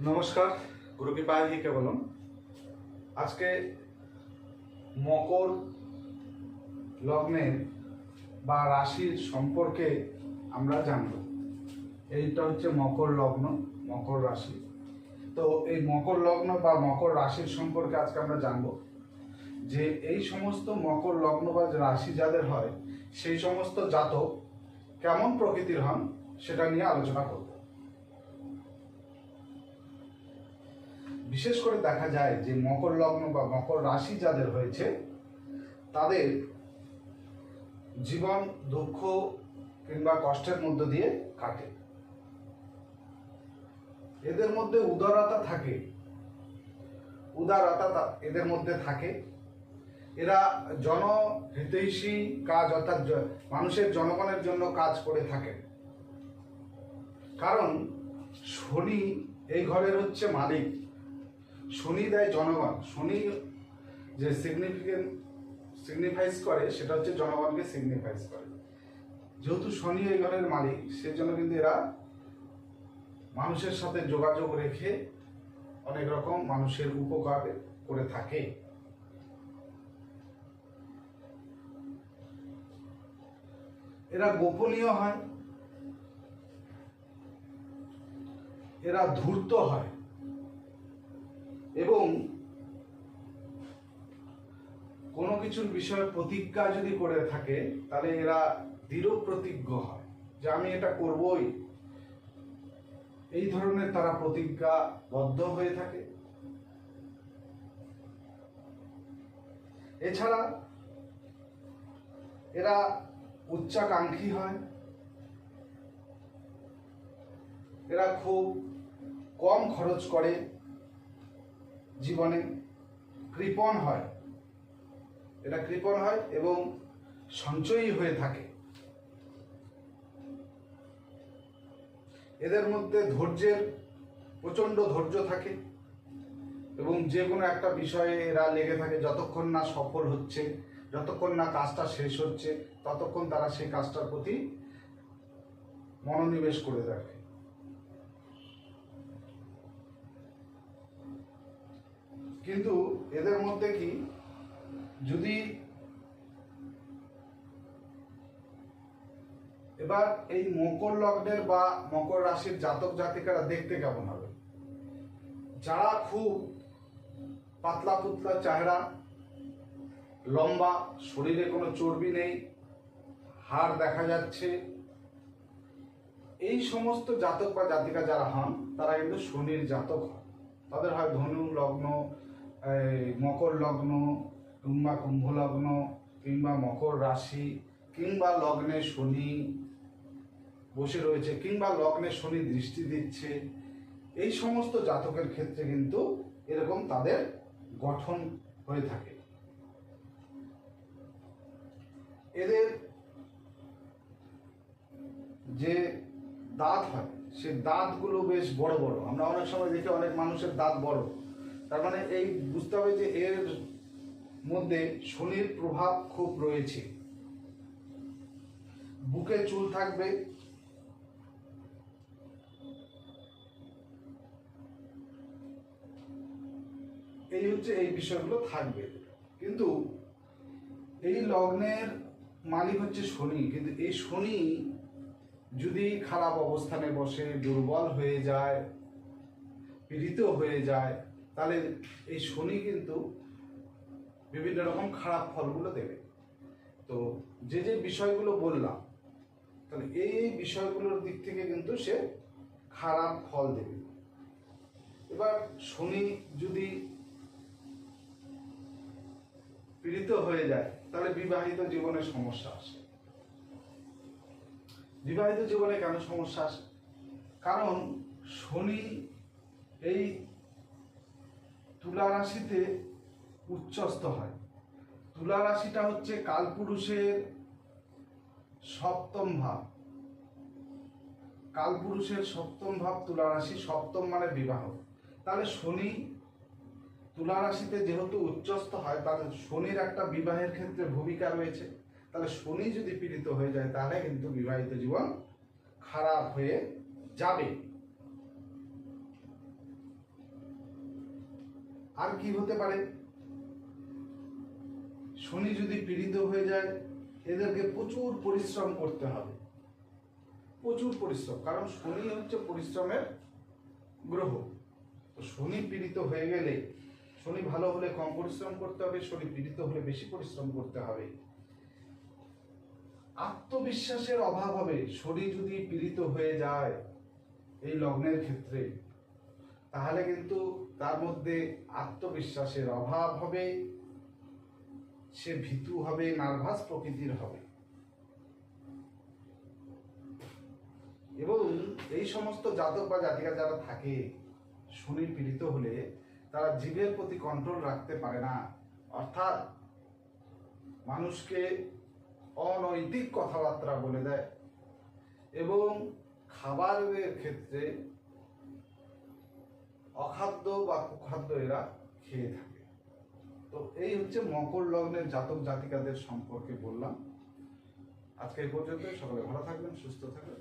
নমস্কার, গুরুকৃপায় হি কেবলম। আজকে মকর লগ্নের বা রাশির সম্পর্কে আমরা জানব। এইটা হচ্ছে মকর লগ্ন, মকর রাশি। তো এই মকর লগ্ন বা মকর রাশির সম্পর্কে আজকে আমরা জানব যে এই সমস্ত মকর লগ্ন বা রাশি যাদের হয় সেই সমস্ত জাতক কেমন প্রকৃতির হন সেটা নিয়ে আলোচনা করব। বিশেষ করে দেখা যায় যে মকর লগ্ন বা মকর রাশি যাদের হয়েছে তাদের জীবন দুঃখ কিংবা কষ্টের মধ্য দিয়ে কাটে। এদের মধ্যে উদারতা থাকে, এদের মধ্যে থাকে। এরা জনহিতৈষী কাজ অর্থাৎ মানুষের জনগণের জন্য কাজ করে থাকে। কারণ শনি এই ঘরের হচ্ছে মালিক। শনি দেয় জনগণ। শনি যে সিগনিফাইজ করে সেটা হচ্ছে জনগণকে সিগনিফাইজ করে। যেহেতু শনি এই ঘরের মালিক, সেজন্য কিন্তু এরা মানুষের সাথে যোগাযোগ রেখে অনেক রকম মানুষের উপকার করে থাকে। এরা গোপনীয় হয়, এরা ধূর্ত হয় এবং কোনো কিছুর বিষয়ে প্রতিজ্ঞা যদি করে থাকে তাহলে এরা দৃঢ় প্রতিজ্ঞ হয় যে আমি এটা করবই। এই ধরনের তারা প্রতিজ্ঞাবদ্ধ হয়ে থাকে। এছাড়া এরা উচ্চাকাঙ্ক্ষী হয়। এরা খুব কম খরচ করে জীবনে। কৃপণ হয়, এটা কৃপণ হয় এবং সঞ্চয়ী হয়ে থাকে। এদের মধ্যে ধৈর্যের প্রচণ্ড ধৈর্য থাকে এবং যে কোনো একটা বিষয়ে এরা লেগে থাকে। যতক্ষণ না সফল হচ্ছে, যতক্ষণ না কাজটা শেষ হচ্ছে, ততক্ষণ তারা সেই কাজটার প্রতি মনোনিবেশ করে রাখে। কিন্তু এদের মধ্যে কি যদি এবার এই মকর লগ্নের বা মকর রাশির জাতক জাতিকারা দেখতে কেমন হবে? যারা খুব পাতলা পুতলা চেহারা, লম্বা, শরীরে কোনো চর্বি নেই, হাড় দেখা যাচ্ছে, এই সমস্ত জাতক বা জাতিকা যারা হন তারা কিন্তু শনির জাতক হন। তাদের হয় ধনু লগ্ন, মকর লগ্ন কিংবা কুম্ভ লগ্ন কিংবা মকর রাশি কিংবা লগ্নে শনি বসে রয়েছে কিংবা লগ্নে শনি দৃষ্টি দিচ্ছে। এই সমস্ত জাতকের ক্ষেত্রে কিন্তু এরকম তাদের গঠন হয়ে থাকে। এদের যে দাঁত হয় সে দাঁতগুলো বেশ বড় বড়। আমরা অনেক সময় দেখি অনেক মানুষের দাঁত বড়, তার মানে এই বুঝতে হবে যে এর মধ্যে শনির প্রভাব খুব রয়েছে। বুকে চুল থাকবে, এই হচ্ছে এই বিষয়গুলো থাকবে। কিন্তু এই লগ্নের মালিক হচ্ছে শনি, কিন্তু এই শনি যদি খারাপ অবস্থানে বসে, দুর্বল হয়ে যায়, পীড়িত হয়ে যায়, তাহলে এই শনি কিন্তু বিভিন্ন রকম খারাপ ফলগুলো দেবে। তো যে যে বিষয়গুলো বললাম, তাহলে এই বিষয়গুলোর দিক থেকে কিন্তু সে খারাপ ফল দেবে। এবার শনি যদি পীড়িত হয়ে যায় তাহলে বিবাহিত জীবনে সমস্যা আসে। বিবাহিত জীবনে কেন সমস্যা আসে? কারণ শনি এই তুলা রাশিতে উচ্চস্থ হয়। তুলা রাশিটা হচ্ছে কালপুরুষের সপ্তম ভাব। কালপুরুষের সপ্তম ভাব তুলা রাশি, সপ্তম মানে বিবাহ। তাহলে শনি তুলা রাশিতে যেহেতু উচ্চস্থ হয়, তাহলে শনির একটা বিবাহের ক্ষেত্রে ভূমিকা রয়েছে। তাহলে শনি যদি পীড়িত হয়ে যায় তাহলে কিন্তু বিবাহিত জীবন খারাপ হয়ে যাবে। আর কি হতে পারে? শনি যদি পীড়িত হয়ে যায়, এদেরকে প্রচুর পরিশ্রম করতে হবে, প্রচুর পরিশ্রম, কারণ শনি হচ্ছে পরিশ্রমের গ্রহ। তো শনি পীড়িত হয়ে গেলে, শনি ভালো হলে কম পরিশ্রম করতে হবে, শনি পীড়িত হলে বেশি পরিশ্রম করতে হবে। আত্মবিশ্বাসের অভাব হবে শনি যদি পীড়িত হয়ে যায় এই লগ্নের ক্ষেত্রে, তাহলে কিন্তু তার মধ্যে আত্মবিশ্বাসের অভাব হবে, সে ভীতু হবে, নার্ভাস প্রকৃতির হবে। এবং এই সমস্ত জাতক বা জাতিকা যারা থাকে শনি পীড়িত হলে, তারা জীবের প্রতি কন্ট্রোল রাখতে পারে না, অর্থাৎ মানুষকে অনৈতিক কথাবার্তা বলে দেয় এবং খাবারের ক্ষেত্রে অখাদ্য বা কুখাদ্য এরা খেয়ে থাকে। তো এই হচ্ছে মকর লগ্নের জাতক জাতিকাদের সম্পর্কে বললাম। আজকে এই পর্যন্ত। সকলে ভালো থাকবেন, সুস্থ থাকবেন।